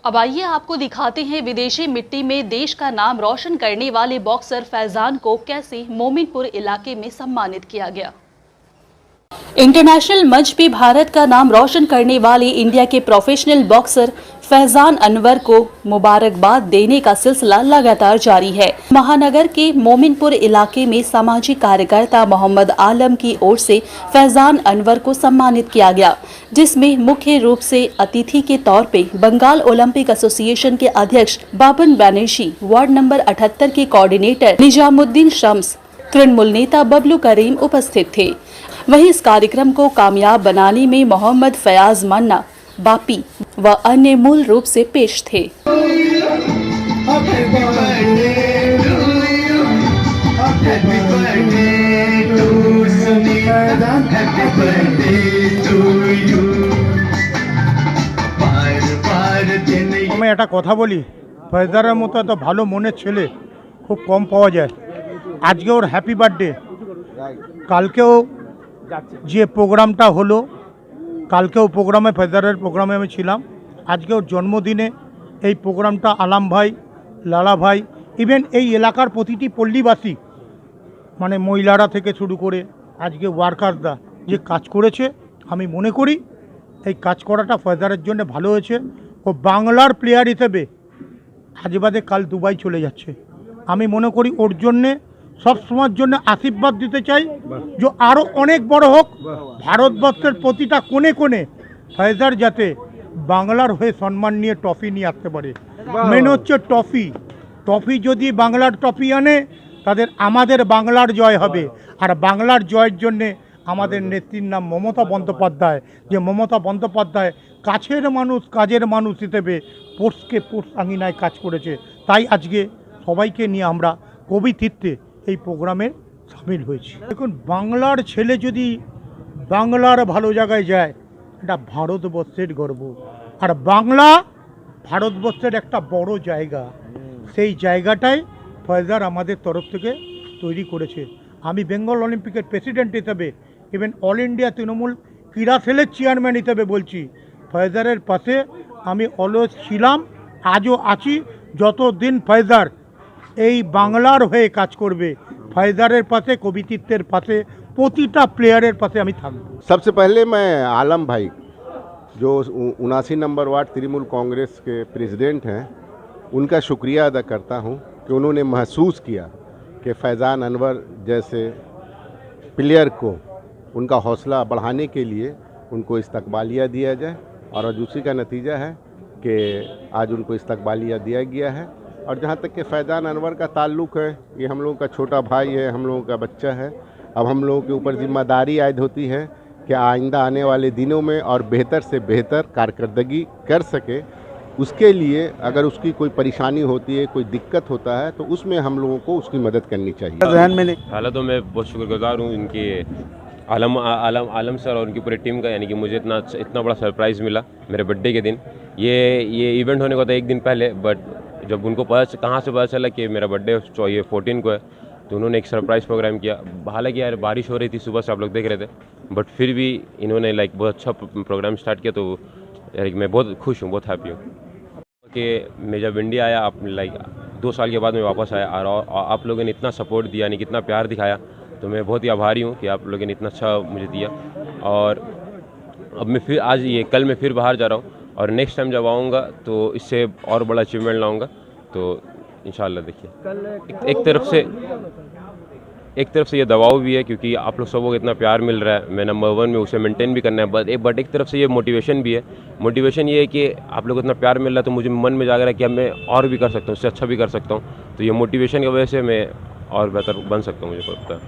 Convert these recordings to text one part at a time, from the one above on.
अब आइए आपको दिखाते हैं विदेशी मिट्टी में देश का नाम रोशन करने वाले बॉक्सर फैजान को कैसे मोमिनपुर इलाके में सम्मानित किया गया। इंटरनेशनल मंच पे भारत का नाम रोशन करने वाले इंडिया के प्रोफेशनल बॉक्सर फैजान अनवर को मुबारकबाद देने का सिलसिला लगातार जारी है। महानगर के मोमिनपुर इलाके में सामाजिक कार्यकर्ता मोहम्मद आलम की ओर से फैजान अनवर को सम्मानित किया गया, जिसमें मुख्य रूप से अतिथि के तौर पे बंगाल ओलंपिक एसोसिएशन के अध्यक्ष बाबन बैनर्जी, वार्ड नंबर 78 के कोऑर्डिनेटर निजामुद्दीन शम्स, तृणमूल नेता बबलू करीम उपस्थित थे। वहीं इस कार्यक्रम को कामयाब बनाने में मोहम्मद फयाज मन्ना, बापी व अन्य मूल रूप से पेश थे। मैं एक कथा बोली, फैजारेर मतो तो भालो मनेर छेले खूब कम पाওয়া যায়। आज के ओर हैप्पी बार्थडे, কালকেও যে প্রোগ্রামটা হলো, কালকেও প্রোগ্রামে ফেজারের প্রোগ্রামে আমি ছিলাম। আজকে ওর জন্মদিনে এই প্রোগ্রামটা আলাম ভাই, লালা ভাই, ইভেন এই এলাকার প্রতিটি পল্লীবাসী, মানে মহিলারা থেকে শুরু করে আজকে ওয়ার্কাররা যে কাজ করেছে, আমি মনে করি এই কাজ করাটা ফেজারের জন্য ভালো হয়েছে। ও বাংলার প্লেয়ার হিসেবে আজ বাদে কাল দুবাই চলে যাচ্ছে। আমি মনে করি ওর জন্যে सब समय জন্য आशीर्वाद দিতে চাই যে আরও অনেক বড় হোক। ভারতবর্ষের প্রতিটা কোণে কোণে ফয়জার যাতে বাংলার হয়ে সম্মান নিয়ে ট্রফি নিয়ে আসতে পারে। মেন হচ্ছে ট্রফি যদি বাংলার ট্রফি আনে তাদের আমাদের বাংলার জয় হবে। আর বাংলার জয়ের জন্যে আমাদের নেত্রীর নাম মমতা বন্দ্যোপাধ্যায়, যে মমতা বন্দ্যোপাধ্যায় কাছের মানুষ কাজের মানুষ হিসেবে পোস্টকে পোস্ট আঙিনায় কাজ করেছে। তাই আজকে সবাইকে নিয়ে আমরা কবিতীর্থে এই প্রোগ্রামে সামিল হয়েছি। দেখুন, বাংলার ছেলে যদি বাংলার ভালো জায়গায় যায়, এটা ভারতবর্ষের গর্ব। আর বাংলা ভারতবর্ষের একটা বড় জায়গা, সেই জায়গাটাই ফয়জার আমাদের তরফ থেকে তৈরি করেছে। আমি বেঙ্গল অলিম্পিকের প্রেসিডেন্ট হিসেবে, ইভেন অল ইন্ডিয়া তৃণমূল ক্রীড়া সেলের চেয়ারম্যান হিসেবে বলছি, ফয়জারের পাশে আমি অলওয়েজ ছিলাম, আজও আছি। যতদিন ফয়জার এই বাংলার হয়ে কাজ করবে, ফয়জারের পাশে, কবিতীর্থের পাশে, প্রতিটা প্লেয়ারের পাশে আমি থাকব। सबसे पहले मैं आलम भाई, जो 79 नंबर वार्ड तृणमूल कांग्रेस के प्रेसिडेंट हैं, उनका शुक्रिया अदा करता हूं कि उन्होंने महसूस किया कि फैज़ान अनवर जैसे प्लेयर को उनका हौसला बढ़ाने के लिए उनको इस्तकबालिया दिया जाए। और आज उसी का नतीजा है कि आज उनको इस्तकबालिया दिया गया है। और जहाँ तक कि फैज़ान अनवर का ताल्लुक़ है, ये हम लोगों का छोटा भाई है, हम लोगों का बच्चा है। अब हम लोगों के ऊपर जिम्मेदारी आयद होती है कि आइंदा आने वाले दिनों में और बेहतर से बेहतर कारकर्दगी कर सके। उसके लिए अगर उसकी कोई परेशानी होती है, कोई दिक्कत होता है, तो उसमें हम लोगों को उसकी मदद करनी चाहिए। हालांकि तो मैं बहुत शुक्रगुजार हूँ इनके आलम सर और उनकी पूरी टीम का, यानी कि मुझे इतना बड़ा सरप्राइज़ मिला मेरे बर्थडे के दिन। ये इवेंट होने को था एक दिन पहले, बट जब उनको कहाँ से पता चला कि मेरा बर्थडे 14 को है, तो उन्होंने एक सरप्राइज़ प्रोग्राम किया। हालांकि यार बारिश हो रही थी, सुबह से आप लोग देख रहे थे, बट फिर भी इन्होंने बहुत अच्छा प्रोग्राम स्टार्ट किया। तो यार मैं बहुत खुश हूँ, बहुत हैप्पी हूँ कि मैं जब इंडिया आया, आप 2 साल के बाद मैं वापस आया, और आप लोगों ने इतना सपोर्ट दिया, यानी कितना प्यार दिखाया, तो मैं बहुत ही आभारी हूँ कि आप लोगों ने इतना अच्छा मुझे दिया। और अब मैं फिर कल मैं फिर बाहर जा रहा हूँ, और नेक्स्ट टाइम जब आऊँगा तो इससे और बड़ा अचीवमेंट लाऊँगा। तो इंशाल्लाह देखिए, एक तरफ से ये दबाव भी है, क्योंकि आप लोग सबको इतना प्यार मिल रहा है, मैं नंबर 1 में उसे मेंटेन भी करना है। बट एक तरफ से ये मोटिवेशन भी है। मोटिवेशन ये है कि आप लोग इतना प्यार मिल रहा है, तो मुझे मन में जाग रहा है कि अब मैं और भी कर सकता हूँ, उससे अच्छा भी कर सकता हूँ। तो ये मोटिवेशन की वजह से मैं और बेहतर बन सकता हूँ, मुझे पता है।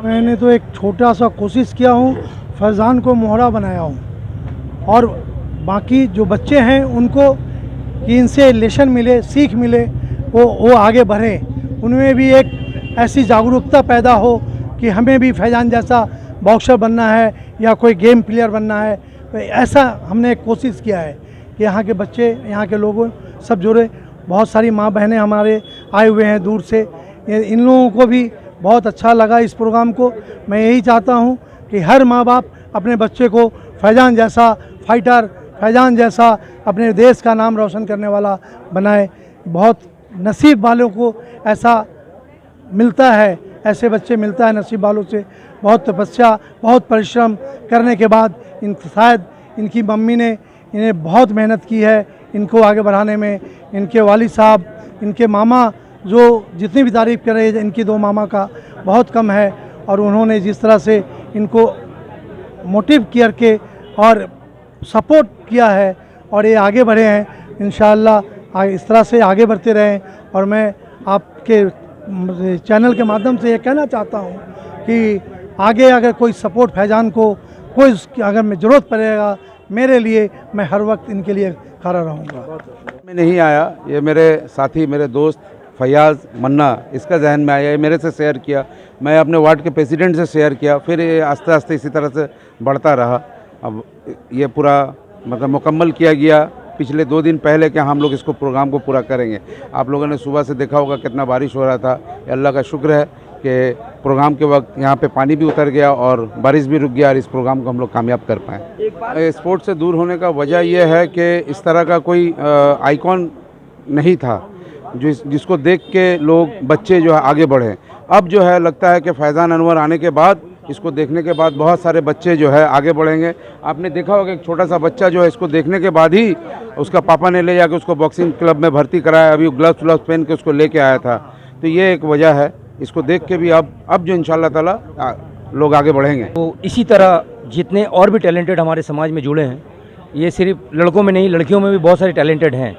मैंने तो एक छोटा सा कोशिश किया हूँ, फैज़ान को मोहरा बनाया हूँ, और बाकी जो बच्चे हैं उनको कि इनसे लेसन मिले, सीख मिले, वो आगे बढ़ें, उनमें भी एक ऐसी जागरूकता पैदा हो कि हमें भी फैज़ान जैसा बॉक्सर बनना है या कोई गेम प्लेयर बनना है। तो ऐसा हमने एक कोशिश किया है कि यहाँ के बच्चे, यहाँ के लोगों सब जुड़े। बहुत सारी माँ बहनें हमारे आए हुए हैं दूर से, इन लोगों को भी बहुत अच्छा लगा इस प्रोग्राम को। मैं यही चाहता हूँ कि हर माँ बाप अपने बच्चे को फैज़ान जैसा फाइटर, फैज़ान जैसा अपने देश का नाम रोशन करने वाला बनाए। बहुत नसीब वालों को ऐसा मिलता है, ऐसे बच्चे मिलता है नसीब वालों से। बहुत तपस्या, बहुत परिश्रम करने के बाद शायद इनकी मम्मी ने इन्हें बहुत मेहनत की है इनको आगे बढ़ाने में। इनके वालिद साहब, इनके मामा जो जितनी भी तारीफ़ कर रहे हैं, इनकी 2 मामा का बहुत कम है। और उन्होंने जिस तरह से इनको मोटिव करके और सपोर्ट किया है और ये आगे बढ़े हैं, इंशाअल्लाह इस तरह से आगे बढ़ते रहें। और मैं आपके चैनल के माध्यम से ये कहना चाहता हूँ कि आगे अगर कोई सपोर्ट फैज़ान को कोई अगर मैं ज़रूरत पड़ेगा मेरे लिए, मैं हर वक्त इनके लिए खड़ा रहूँगा। मैं नहीं आया, ये मेरे साथी, मेरे दोस्त फैयाज़ मन्ना, इसका जहन में आया, ये मेरे से शेयर किया, मैं अपने वार्ड के प्रेसिडेंट से शेयर किया, फिर ये आस्ते आस्ते इसी तरह से बढ़ता रहा। अब ये पूरा मतलब मुकम्मल किया गया पिछले 2 दिन पहले कि हम लोग इसको प्रोग्राम को पूरा करेंगे। आप लोगों ने सुबह से देखा होगा कितना बारिश हो रहा था। अल्लाह का शुक्र है कि प्रोग्राम के वक्त यहाँ पे पानी भी उतर गया और बारिश भी रुक गया और इस प्रोग्राम को हम लोग कामयाब कर पाए। स्पोर्ट्स से दूर होने का वजह यह है कि इस तरह का कोई आइकॉन नहीं था जिसको देख के लोग बच्चे जो है आगे बढ़े। अब जो है लगता है कि फैज़ान अनवर आने के बाद, इसको देखने के बाद बहुत सारे बच्चे जो है आगे बढ़ेंगे। आपने देखा होगा एक छोटा सा बच्चा जो है इसको देखने के बाद ही उसका पापा ने ले जाकर उसको बॉक्सिंग क्लब में भर्ती कराया, अभी ग्लव्स पहन के उसको लेके आया था। तो ये एक वजह है, इसको देख के भी अब जो इंशाल्लाह ताला लोग आगे बढ़ेंगे। तो इसी तरह जितने और भी टैलेंटेड हमारे समाज में जुड़े हैं, ये सिर्फ लड़कों में नहीं लड़कियों में भी बहुत सारे टैलेंटेड हैं,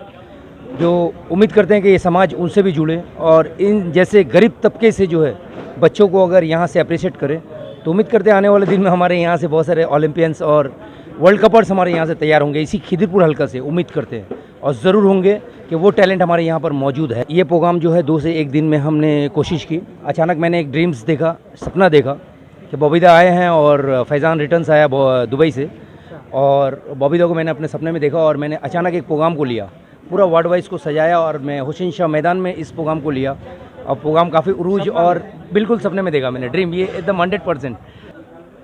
जो उम्मीद करते हैं कि ये समाज उनसे भी जुड़े और इन जैसे गरीब तबके से जो है बच्चों को अगर यहाँ से अप्रिशिएट करें तो उम्मीद करते हैं आने वाले दिन में हमारे यहाँ से बहुत सारे ओलंपियंस और वर्ल्ड कपर्स हमारे यहाँ से तैयार होंगे। इसी खिदिरपुर हल्का से उम्मीद करते हैं और ज़रूर होंगे कि वो टैलेंट हमारे यहाँ पर मौजूद है। ये प्रोग्राम जो है 2 से 1 दिन में हमने कोशिश की। अचानक मैंने एक ड्रीम्स देखा, सपना देखा कि बॉबीदा आए हैं और फैज़ान रिटर्न्स आया दुबई से, और बॉबीदा को मैंने अपने सपने में देखा और मैंने अचानक एक प्रोग्राम को लिया, पूरा वार्ड वाइज को सजाया और मैं हुसैन शाह मैदान में इस प्रोग्राम को लिया और प्रोग्राम काफ़ी उरूज और बिल्कुल सपने में देखा मैंने ड्रीम, ये एकदम 100%।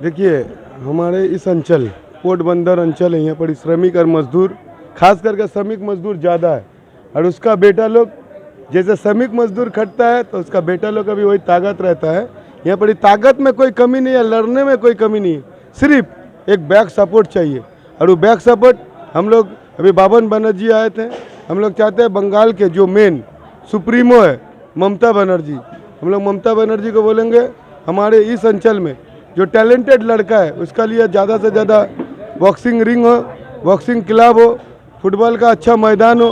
देखिए हमारे इस अंचल पोटबंदर अंचल है, यहाँ पर श्रमिक और मजदूर, खास करके श्रमिक मजदूर ज़्यादा है और उसका बेटा लोग जैसे श्रमिक मजदूर खटता है तो उसका बेटा लोग का भी वही ताकत रहता है। यहाँ पर ताकत में कोई कमी नहीं है, लड़ने में कोई कमी नहीं है, सिर्फ एक बैक सपोर्ट चाहिए। और वो बैक सपोर्ट हम लोग अभी बावन बनर्जी आए थे, हम लोग चाहते हैं बंगाल के जो मेन सुप्रीमो है ममता बनर्जी, हम लोग ममता बनर्जी को बोलेंगे हमारे इस अंचल में जो टैलेंटेड लड़का है उसका लिए ज़्यादा से ज़्यादा बॉक्सिंग रिंग हो, बॉक्सिंग क्लब हो, फुटबॉल का अच्छा मैदान हो,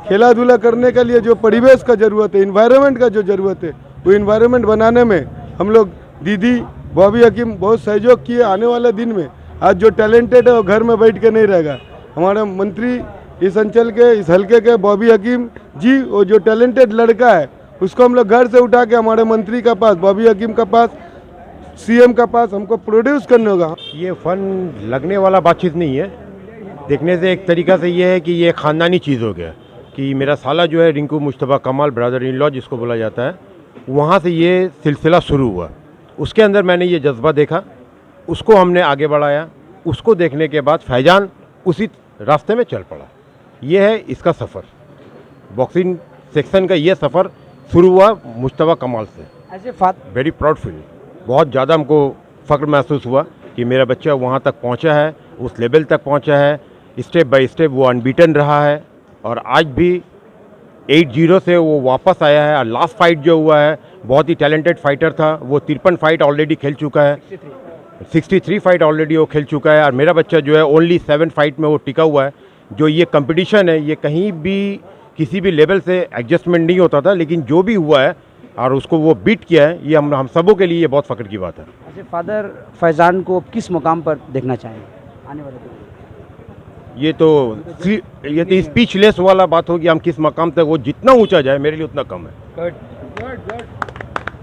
खेला धूला करने के लिए जो परिवेश का ज़रूरत है, इन्वायरमेंट का जो ज़रूरत है, वो इन्वायरमेंट बनाने में हम लोग दीदी बॉबी हकीम बहुत सहयोग किए। आने वाले दिन में आज जो टैलेंटेड है वो घर में बैठ के नहीं रहेगा। हमारे मंत्री इस अंचल के, इस हल्के के बॉबी हकीम जी, वो जो टैलेंटेड लड़का है उसको हम लोग घर से उठा के हमारे मंत्री के पास, बॉबी हकीम के पास, सीएम के पास हमको प्रोड्यूस करने होगा। ये फ़न लगने वाला बातचीत नहीं है, देखने से एक तरीक़ा से ये है कि ये ख़ानदानी चीज़ हो गया कि मेरा साला जो है रिंकू मुश्तबा कमाल ब्रदर इन लॉ जिसको बोला जाता है, वहाँ से ये सिलसिला शुरू हुआ। उसके अंदर मैंने ये जज्बा देखा, उसको हमने आगे बढ़ाया, उसको देखने के बाद फैज़ान उसी रास्ते में चल पड़ा। ये है इसका सफ़र, बॉक्सिंग सेक्शन का ये सफ़र शुरू हुआ मुश्तबा कमाल से। वेरी प्राउड फील, बहुत ज़्यादा हमको फ़ख्र महसूस हुआ कि मेरा बच्चा वहाँ तक पहुँचा है, उस लेवल तक पहुँचा है, स्टेप बाय स्टेप वो अनबीटन रहा है और आज भी 8-0 से वो वापस आया है। और लास्ट फाइट जो हुआ है बहुत ही टैलेंटेड फाइटर था, वो 53 फाइट ऑलरेडी खेल चुका है, 63 फाइट ऑलरेडी वो खेल चुका है और मेरा बच्चा जो है ओनली 7 फाइट में वो टिका हुआ है। जो ये कंपटीशन है ये कहीं भी किसी भी लेवल से एडजस्टमेंट नहीं होता था, लेकिन जो भी हुआ है और उसको वो बीट किया है, ये हम सबों के लिए ये बहुत फ़ख्र की बात है। अच्छा, फादर फैज़ान को किस मुकाम पर देखना चाहेंगे आने वाले दिन? ये तो स्पीचलेस वाला बात होगी, हम किस मकाम तक, वो जितना ऊंचा जाए मेरे लिए उतना कम है।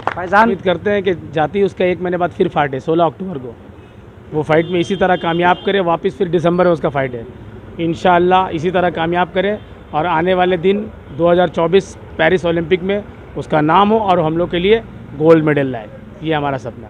फैज़ान उम्मीद करते हैं कि जाती उसका 1 महीने बाद फिर फाइट है 16 अक्टूबर को, वो फाइट में इसी तरह कामयाब करे, वापस फिर दिसंबर में उसका फाइट है, इंशाअल्लाह इसी तरह कामयाब करे और आने वाले दिन 2024 पेरिस ओलंपिक में उसका नाम हो और हम लोग के लिए गोल्ड मेडल लाए, ये हमारा सपना।